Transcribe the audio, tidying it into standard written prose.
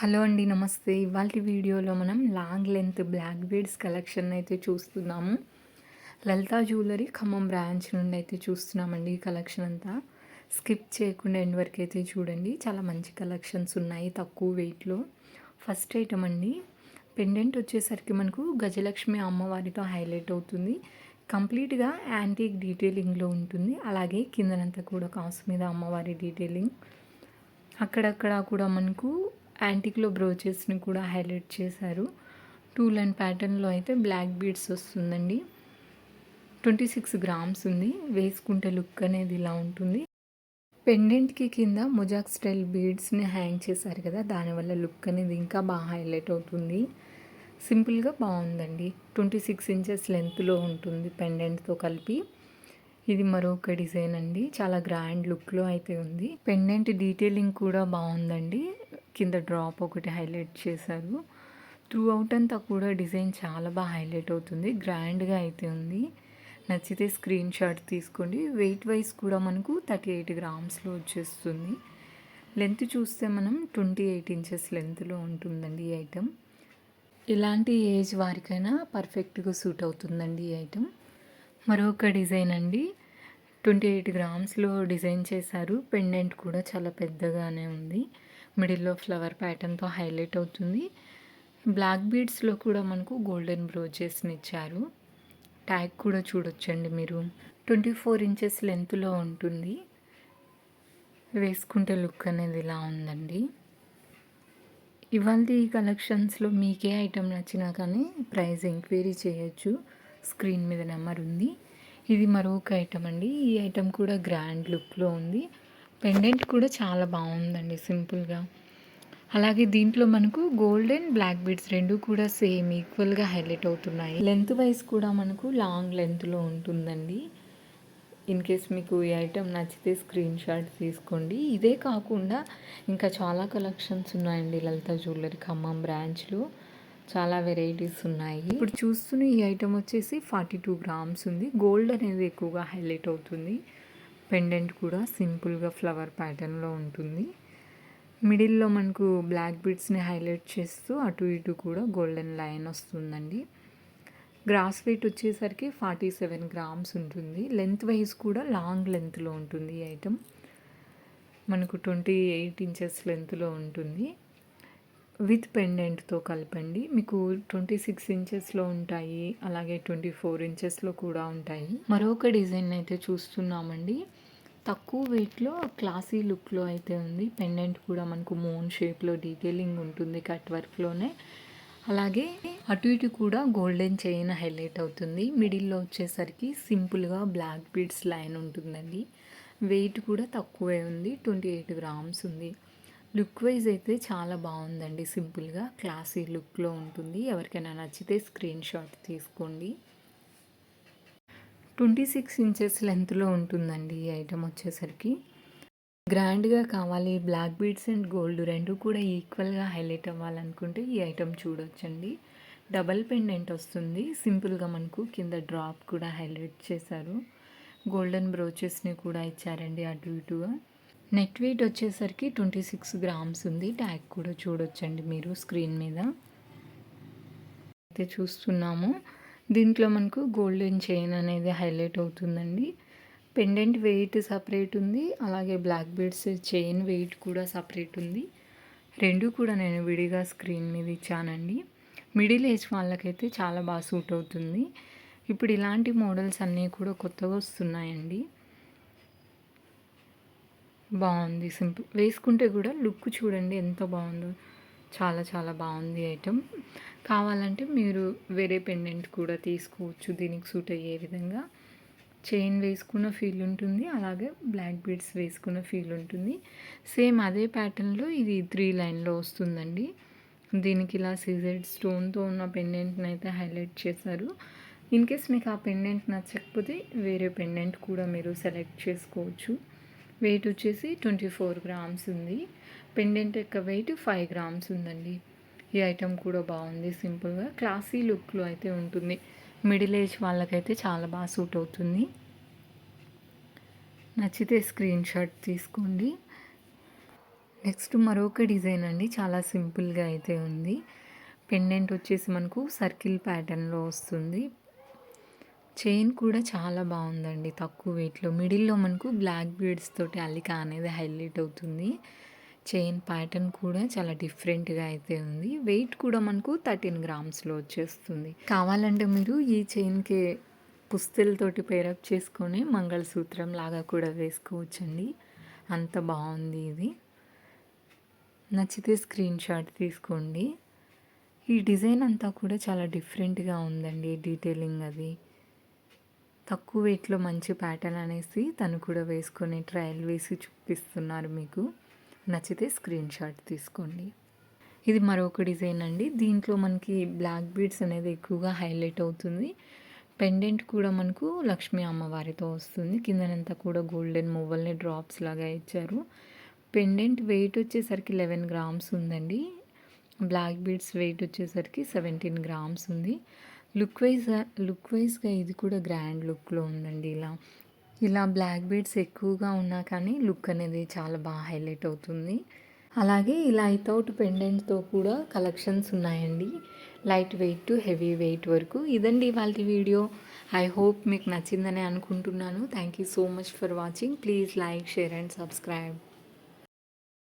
Hello అండి. నమస్తే. ఇవాల్టి వీడియోలో మనం long length black beads collection అయితే చూస్తున్నాము. లలితా జ్యువెలరీ ఖమ్మం బ్రాంచ్ నుండి అయితే చూస్తున్నామండి ఈ కలెక్షన్ అంతా. స్కిప్ చేయకుండా ఎండ్ వరకు అయితే చూడండి. చాలా మంచి కలెక్షన్స్ ఉన్నాయి తక్కువ వెయిట్‌లో. ఫస్ట్ ఐటమ్ అండి. పెండెంట్ వచ్చేసరికి మనకు గజలక్ష్మి అమ్మవారితో హైలైట్ అవుతుంది. కంప్లీట్‌గా యాంటిక్ డీటెయిలింగ్‌లో ఉంటుంది. అలాగే కిందనంతా కూడా కాసు మీద అమ్మవారి డీటెయిలింగ్. అక్కడక్కడ కూడా మనకు యాంటిక్‌లో బ్రోచెస్‌ని కూడా హైలైట్ చేశారు. 2 లైన్ ప్యాటర్న్‌లో అయితే బ్లాక్ బీడ్స్ వస్తుందండి. 26 గ్రామ్స్ ఉంది. వేసుకుంటే లుక్ అనేది ఇలా ఉంటుంది. పెండెంట్‌కి కింద మొజాక్ స్టైల్ బీడ్స్‌ని హ్యాంగ్ చేశారు కదా! దానివల్ల లుక్ అనేది ఇంకా బాగా హైలైట్ అవుతుంది. సింపుల్‌గా బాగుందండి. 26 ఇంచెస్ లెంత్‌లో ఉంటుంది పెండెంట్‌తో కలిపి. ఇది మరొక డిజైన్ అండి. చాలా గ్రాండ్ లుక్‌లో అయితే ఉంది. పెండెంట్ డీటెయిలింగ్ కూడా బాగుందండి. కింద డ్రాప్ ఒకటి హైలైట్ చేశారు. త్రూ అవుట్ అంతా కూడా డిజైన్ చాలా బాగా హైలైట్ అవుతుంది. గ్రాండ్‌గా అయితే ఉంది. నచ్చితే స్క్రీన్ షాట్ తీసుకోండి. వెయిట్ వైజ్ కూడా మనకు 38 గ్రామ్స్‌లో వచ్చేస్తుంది. లెంత్ చూస్తే మనం 28 ఇంచెస్ లెంత్‌లో ఉంటుందండి ఈ ఐటెం. ఇలాంటి ఏజ్ వారికైనా పర్ఫెక్ట్‌గా సూట్ అవుతుందండి ఈ ఐటెం. మరొక డిజైన్ అండి. 28 గ్రామ్స్‌లో డిజైన్ చేశారు. పెండెంట్ కూడా చాలా పెద్దగానే ఉంది. మిడిల్‌లో ఫ్లవర్ ప్యాటర్న్‌తో హైలైట్ అవుతుంది. బ్లాక్ బీడ్స్‌లో కూడా మనకు గోల్డెన్ బ్రోచెస్‌ని ఇచ్చారు. ట్యాగ్ కూడా చూడొచ్చండి మీరు. 24 ఇంచెస్ లెంత్‌లో ఉంటుంది. వేసుకుంటే లుక్ అనేది ఇలా ఉందండి. ఇవాల్టి కలెక్షన్స్‌లో మీకే ఐటెం నచ్చినా కానీ ప్రైస్ ఎంక్వైరీ చేయొచ్చు. స్క్రీన్ మీద నెంబర్ ఉంది. ఇది మరొక ఐటెం అండి. ఈ ఐటెం కూడా గ్రాండ్ లుక్‌లో ఉంది. పెండెంట్ కూడా చాలా బాగుందండి సింపుల్‌గా. అలాగే దీంట్లో మనకు గోల్డ్ అండ్ బ్లాక్ బీడ్స్ 2 కూడా సేమ్ ఈక్వల్‌గా హైలైట్ అవుతున్నాయి. లెంత్ వైస్ కూడా మనకు లాంగ్ లెంత్‌లో ఉంటుందండి. ఇన్ కేస్ మీకు ఈ ఐటెం నచ్చితే స్క్రీన్ షాట్ తీసుకోండి. ఇదే కాకుండా ఇంకా చాలా కలెక్షన్స్ ఉన్నాయండి లలితా జ్యువెలరీ ఖమ్మం బ్రాంచ్‌లో. చాలా వెరైటీస్ ఉన్నాయి. ఇప్పుడు చూస్తున్న ఈ ఐటెం వచ్చేసి 42 గ్రామ్స్ ఉంది. గోల్డ్ అనేది ఎక్కువగా హైలైట్ అవుతుంది. పెండెంట్ కూడా సింపుల్‌గా ఫ్లవర్ ప్యాటర్న్‌లో ఉంటుంది. మిడిల్‌లో మనకు బ్లాక్ బీడ్స్‌ని హైలైట్ చేస్తూ అటు ఇటు కూడా గోల్డెన్ లైన్ వస్తుందండి. గ్రాస్ వెయిట్ వచ్చేసరికి 47 గ్రామ్స్ ఉంటుంది. లెంత్ వైజ్ కూడా లాంగ్ లెంత్‌లో ఉంటుంది ఈ ఐటెం. మనకు 28 ఇంచెస్ లెంత్‌లో ఉంటుంది. విత్ పెండెంట్‌తో కలిపండి. మీకు 26 ఇంచెస్‌లో ఉంటాయి. అలాగే 24 ఇంచెస్‌లో కూడా ఉంటాయి. మరొక డిజైన్ అయితే చూస్తున్నామండి. తక్కువ వెయిట్‌లో క్లాసీ లుక్‌లో అయితే ఉంది. పెండెంట్ కూడా మనకు మూన్ షేప్‌లో డీటెయిలింగ్ ఉంటుంది కట్ వర్క్‌లోనే. అలాగే అటు ఇటు కూడా గోల్డెన్ చైన్ హైలైట్ అవుతుంది. మిడిల్‌లో వచ్చేసరికి సింపుల్‌గా బ్లాక్ బీడ్స్ లైన్ ఉంటుందండి. వెయిట్ కూడా తక్కువే ఉంది. 28 గ్రామ్స్ ఉంది. లుక్ వైజ్ అయితే చాలా బాగుందండి. సింపుల్‌గా క్లాసీ లుక్‌లో ఉంటుంది. ఎవరికైనా నచ్చితే స్క్రీన్ షాట్ తీసుకోండి. 26 ఇంచెస్ లెంత్‌లో ఉంటుందండి ఈ ఐటెం వచ్చేసరికి. గ్రాండ్‌గా కావాలి బ్లాక్ బీడ్స్ అండ్ గోల్డ్ 2 కూడా ఈక్వల్‌గా హైలైట్ అవ్వాలనుకుంటే ఈ ఐటెం చూడొచ్చండి. డబల్ పెండెంట్ వస్తుంది. సింపుల్‌గా మనకు కింద డ్రాప్ కూడా హైలైట్ చేశారు. గోల్డెన్ బ్రోచెస్‌ని కూడా ఇచ్చారండి అటు ఇటుగా. నెట్ వెయిట్ వచ్చేసరికి 26 గ్రామ్స్ ఉంది. ట్యాగ్ కూడా చూడొచ్చండి మీరు స్క్రీన్ మీద. అయితే చూస్తున్నాము. దీంట్లో మనకు గోల్డెన్ చైన్ అనేది హైలైట్ అవుతుందండి. పెండెంట్ వెయిట్ సపరేట్ ఉంది. అలాగే బ్లాక్ బీడ్స్ చైన్ వెయిట్ కూడా సపరేట్ ఉంది. 2 కూడా నేను విడిగా స్క్రీన్ మీద ఇచ్చానండి. మిడిల్ ఏజ్ వాళ్ళకైతే చాలా బాగా సూట్ అవుతుంది. ఇప్పుడు ఇలాంటి మోడల్స్ అన్నీ కూడా కొత్తగా వస్తున్నాయండి. బాగుంది. సింపుల్ వేసుకుంటే కూడా లుక్ చూడండి ఎంత బాగుందో. చాలా చాలా బాగుంది ఐటెం. కావాలంటే మీరు వేరే పెండెంట్ కూడా తీసుకోవచ్చు దీనికి సూట్ అయ్యే విధంగా. చైన్ వేసుకున్న ఫీల్ ఉంటుంది. అలాగే బ్లాక్ బీడ్స్ వేసుకున్న ఫీల్ ఉంటుంది. సేమ్ అదే ప్యాటర్న్‌లో ఇది 3 లైన్‌లో వస్తుందండి. దీనికి ఇలా సీజెడ్ స్టోన్‌తో ఉన్న పెండెంట్‌ని అయితే హైలైట్ చేశారు. ఇన్ కేస్ మీకు ఆ పెండెంట్ నచ్చకపోతే వేరే పెండెంట్ కూడా మీరు సెలెక్ట్ చేసుకోవచ్చు. వెయిట్ వచ్చేసి 24 గ్రామ్స్ ఉంది. పెండెంట్ యొక్క వెయిట్ 5 గ్రామ్స్ ఉందండి. ఈ ఐటెం కూడా బాగుంది. సింపుల్‌గా క్లాసీ లుక్‌లో అయితే ఉంటుంది. మిడిల్ ఏజ్ వాళ్ళకైతే చాలా బాగా సూట్ అవుతుంది. నచ్చితే స్క్రీన్ షాట్ తీసుకోండి. నెక్స్ట్ మరొక డిజైన్ అండి. చాలా సింపుల్‌గా అయితే ఉంది. పెండెంట్ వచ్చేసి మనకు సర్కిల్ ప్యాటర్న్‌లో వస్తుంది. చైన్ కూడా చాలా బాగుందండి. తక్కువ వెయిట్‌లో మిడిల్‌లో మనకు బ్లాక్ బీడ్స్ తోటి అల్లిక అనేది హైలైట్ అవుతుంది. చైన్ ప్యాటర్న్ కూడా చాలా డిఫరెంట్‌గా అయితే ఉంది. వెయిట్ కూడా మనకు 13 గ్రామ్స్‌లో వచ్చేస్తుంది. కావాలంటే మీరు ఈ చైన్‌కి పుస్తెలతోటి పేరప్ చేసుకొని మంగళసూత్రం లాగా కూడా వేసుకోవచ్చండి. అంత బాగుంది ఇది. నచ్చితే స్క్రీన్ షాట్ తీసుకోండి. ఈ డిజైన్ అంతా కూడా చాలా డిఫరెంట్‌గా ఉందండి. డీటెయిలింగ్ అది. తక్కువ వెయిట్‌లో మంచి ప్యాటర్న్ అనేసి తను కూడా వేసుకొని ట్రయల్ వేసి చూపిస్తున్నారు మీకు. నచ్చితే స్క్రీన్ షాట్ తీసుకోండి. ఇది మరొక డిజైన్ అండి. దీంట్లో మనకి బ్లాక్ బీడ్స్ అనేది ఎక్కువగా హైలైట్ అవుతుంది. పెండెంట్ కూడా మనకు లక్ష్మీ అమ్మవారితో వస్తుంది. కిందనంతా కూడా గోల్డెన్ మువ్వల్ని డ్రాప్స్ లాగా ఇచ్చారు. పెండెంట్ వెయిట్ వచ్చేసరికి 11 గ్రామ్స్ ఉందండి. బ్లాక్ బీడ్స్ వెయిట్ వచ్చేసరికి 17 గ్రామ్స్ ఉంది. లుక్ వైజ్‌గా ఇది కూడా గ్రాండ్ లుక్‌లో ఉందండి ఇలా బ్లాక్ బీడ్స్ ఎక్కువగా ఉన్నా కానీ లుక్ అనేది చాలా బాగా హైలైట్ అవుతుంది. అలాగే ఇలా వితౌట్ పెండెంట్‌తో కూడా కలెక్షన్స్ ఉన్నాయండి. Light weight to heavy weight వరకు. ఇదండి ఇవాల్టి వీడియో. ఐ హోప్ మీకు నచ్చిందని అనుకుంటున్నాను. Thank you so much for watching. Please like, share and subscribe.